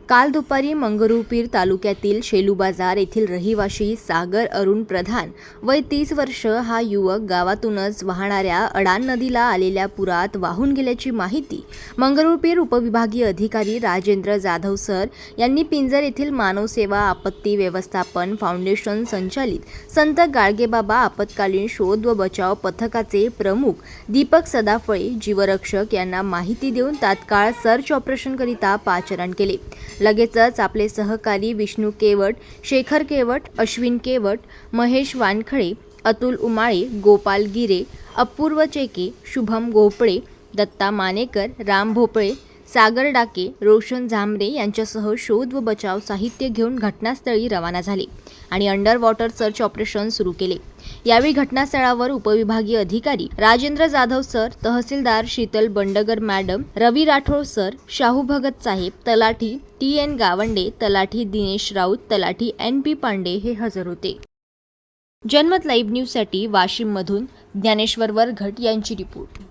काल दुपारी मंगरुळपीर तालुक्यातील शेलूबाजार येथील रहिवाशी सागर अरुण प्रधान वय 30 वर्ष हा युवक गावातूनच वाहणाऱ्या अडाण नदीला आलेल्या पुरात वाहून गेल्याची माहिती मंगरुळपीर उपविभागीय अधिकारी राजेंद्र जाधव सर यांनी पिंजर येथील मानवसेवा आपत्ती व्यवस्थापन फाउंडेशन संचालित संत गाडगेबाबा आपत्कालीन शोध व बचाव पथकाचे प्रमुख दीपक सदाफळे जीवरक्षक यांना माहिती देऊन तात्काळ सर्च ऑपरेशनकरिता पाचारण केले। लगेचच आपले सहकारी विष्णू केवट, शेखर केवट, अश्विन केवट, महेश वानखळे, अतुल उमाळे, गोपाल गिरे, अपूर्व चेके, शुभम गोपळे, दत्ता मानेकर, राम भोपळे, सागर डाके, रोशन झांबरे यांच्यासह शोध व बचाव साहित्य घेऊन घटनास्थळी रवाना झाले आणि अंडर वॉटर सर्च ऑपरेशन सुरू केले। यावेळी घटनास्थळावर उपविभागीय अधिकारी राजेंद्र जाधव सर, तहसीलदार शीतल बंडगर मॅडम, रवी राठोड सर, शाहू भगत साहेब, तलाठी TN गावंडे, तलाठी दिनेश राऊत, तलाठी NP पांडे हे हजर होते। जनमत लाईव्ह न्यूजसाठी वाशिममधून ज्ञानेश्वर वरघट यांची रिपोर्ट।